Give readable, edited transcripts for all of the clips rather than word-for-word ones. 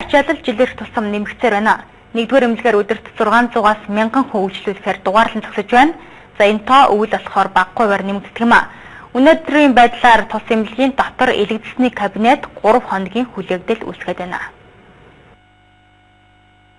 ачаалал жилээр тусам нэмэгцээр байна. Нэгдүгээр эмнэлгээр өдөрт 600-аас 1000 хүн үйлчлүүлэхээр дугаарлан зогсож байна. За энэ тоо өвөл болохоор баггүйгээр нэмэгддэг юм а. Өнөөдрийн байдлаар тус эмнэлгийн дотор элэгдсэний кабинет 3 хоногийн хүлээгдэл үүсгээд байна.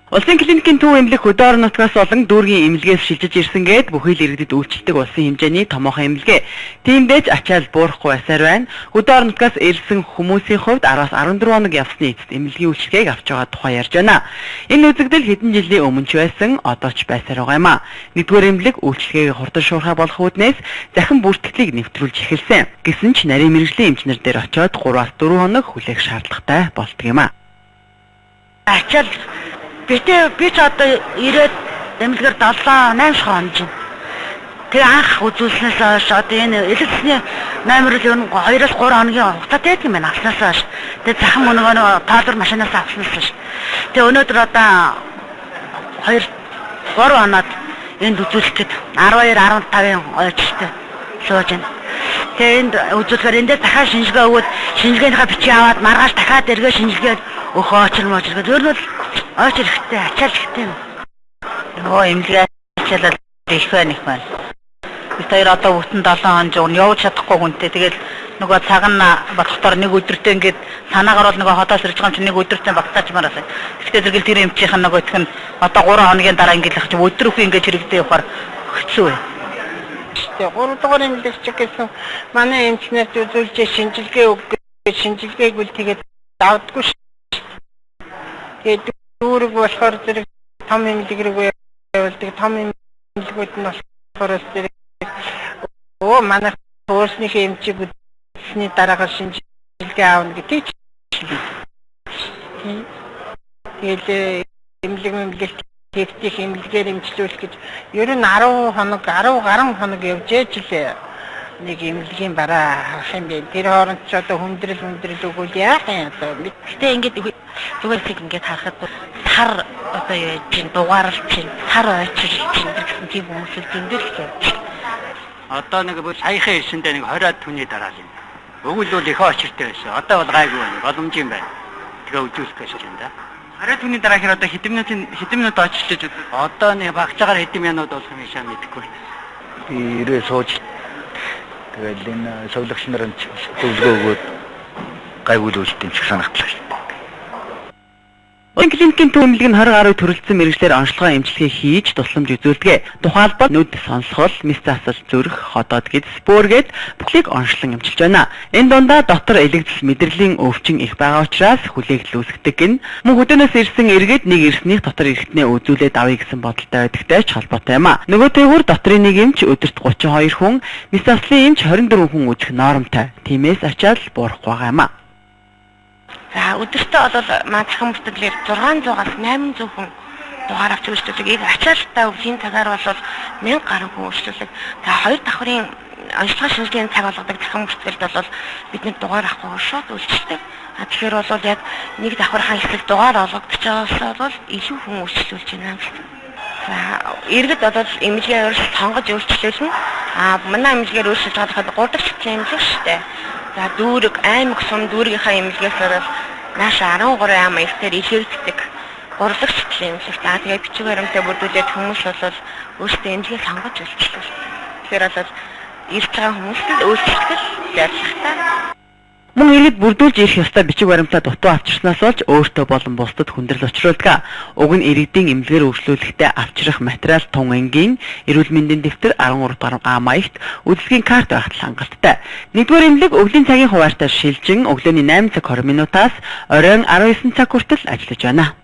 Улсын клиникийн төв эмнэлэг хөдөө орон нутгаас болон дүүргийн эмнэлгээс шилжиж ирсэнгээд бүхий л иргэдэд үйлчлдэг улсын хэмжээний томоохон эмнэлгээ. Тиймдээж ачаал буурахгүй байсаар байна. Хөдөө орон нутгаас ирсэн хүмүүсийн хувьд 10-аас 14 хоног явсны эцэст эмнэлгийн үйлчлэгийг авч байгаа тухай ярьж байна. Энэ үзэгдэл хэдэн жилийн өмнө ч байсан, одоо ч байсаар байгаа юм а. Нэгдүгээр эмнэлэг үйлчлэгийг хурдан шуурхай болох үүднээс захин бүртгэлийг нэвтрүүлж эхэлсэн. Гэсэн ч нарийн мэрэгжлийн эмчнэр дээр очиод 3-аас 4 хоног хүлээх шаардлагатай болдог юм а. Ачаал би ч одоо ирээд эмнэлгээр 7-8 хоног жин. Тэгээ анх үзүүлснээс хойш одоо энэ элэгцний номерыг ер нь 2-3 хоногийн хугацаатай байдаг юм байна авснаас хойш. Тэгээ захин мөнгөө тоолор машинаас авснаас хойш. Тэгээ өнөөдөр одоо 2-3 хоноод энд үзүүлэхэд 12-15-ын ойчтой сууж байна. Тэгээ энд үзүүлэхээр энэ дээр дахиад шинжилгээ өгөөд шинжилгээнийхээ бичиг аваад маргааш дахиад эргээ шинжилгээ өгөх очрмож гэдэг. Ер нь ойч хэрэгтэй, ачаал хэрэгтэй юм. Нөгөө эмнэлгээ ачаалал их байна. Бид хоёр одоо бүтэн 7 хоног жоо явж чадахгүй хүнтэй. Тэгээд нөгөө цаг нь бодохдоор нэг өдөртөө ингээд санаагаар бол нөгөө хотоос ирж байгаа юм чи нэг өдөртөө багтаачмаар байна. Гэхдээ зэрэгэл тэр эмчийнхэн нөгөө их нь одоо 3 хоногийн дараа ингээд л очив өдрөөхөө ингээд хэрэгдээ явахаар хэцүү байна. Тэгээ 3 дугаар эмнэлэгч гэсэн манай эмчнэрт үзүүлж шинжилгээ өгөх шинжилгээг үл тэгээд давдаггүй шүү. Тэгээд дүүрэг болохоор зэрэг том эмнэлэг рүү явуулдаг. Том эмнэлгүүд нь болохоор зэрэг манай өөрснийхөө эмчийг үзсний дараагаар шинжилгээ аавна гэдэг чинь. Тэгээд эмнэлэгт хэвтих эмнэлгээр эмчлүүлэх гэж ер нь 10 гаруй хоног явж ээжлээ. Нэг эмнэлгийн бараа авах юм бэ. Тэр хооронд ч одоо хүндрэл өгвөл яах юм одоо. Гэтэ ингээд зүгээр тийг ингээд харахад сар одоо яаж чинь дугаарлал чинь сар ойчрал чинь гэсэн тийм хүмүүс л зөндөл хэлээ. Одоо нэг саяхан ирсэндээ нэг 20-аад түүний дараа л юм. Өгөл бол их очиртэй байсан. Одоо бол гайгүй байна. Боломж юм байна. Тэгээ үзүүлэх гэж байна да. 20-аад түүний дараа хэр одоо хэдэн минут очиж одоо нэг багцаагаар хэдэн минут болох юм шиг мэдэхгүй. Би ирээ сууж тэгэл энэ совлогч нарын зөвлөгөө өгөөд гайгуулуулт юм шиг санагдлаа шүү. Улсын клиникийн төв эмнэлэг нь 20 гаруй төрөлцсөн мэрэгчлэр онцлогоо эмчилгээ хийж тусламж үзүүлдэг. Тухайлбал нүд сонсгол, мэс засал, зүрх, ходоод гэд споргээд бүхлийг онцлон эмчилж байна. Энэ дундаа дотор элэгдэл мэдрэлийн өвчин их байгаа учраас хүлээгдэл үүсгдэг нь мөн хөдөөнөөс ирсэн иргэд нэг ирснийх дотор ирэхтнээ үзүүлээд авъя гэсэн бодолтой байдагтай ч холбоотой юм а. Нөгөөтэйгүр дотрын нэг эмч өдөрт 32 хүн, мэс заслын эмч 24 хүн үзэх нормтой. Тиймээс ачаал буурахгүй байгаа юм а. За өдөртөө бол маань захин бүртгэлээр 600-аас 800 хүн дугаар авч үйлчлүүлэг. Ачаалттай өвлийн цагаар бол 1000 гаруй хүн үйлчлүүлэг. За 2 давхрын онцлогоо шинжилгээний цаг болгодог захин бүртгэлд бол бидний дугаар авахгүй шууд үйлчлдэг. Тэгэхээр бол яг нэг давхрын хэсэг дугаар олгогдож байгаас бол илүү хүн үйлчлүүлж байна. За иргэд бол эмнэлгээ өөрсдөө сонгож үйлчлүүлнэ. Манай эмнэлгээр үйлчлж байгаа 3 дахь эмнэлэг шүү дээ. За дүүрэг аймаг сум дүүргийнхаа эмнэлгээс бол нааш 13 аймаг ихтэй илэрддэг 3 дахь эмнэлэг. За тэгээ бичиг баримтаа бүрдүүлээд хүмүүс бол өөрсдөө эмнэлгээ сонгож үйлчлдэг. Тэгэхээр бол ирж байгаа хүмүүст л үйлчлэх зорилготой. Мөн иргэд бүрдүүлж ирэх ёстой бичиг баримтаа дутуу авчирснаас болж өөртөө болон бусдад хүндрэл учруулдаг. Уг нь иргэдийн эмнэлгээр үйлчлүүлэхдээ авчрах материал тун ангийн, эрүүл мэндийн дэвтэр 13 гаруй А маягт үйлчлэгийн карт байхад хангалттай. Нэгдүгээр эмнэлэг өглөөний цагийн хуваарьтаар шилжин өглөөний 8 цаг 20 минутаас оройн 19 цаг хүртэл ажиллаж байна.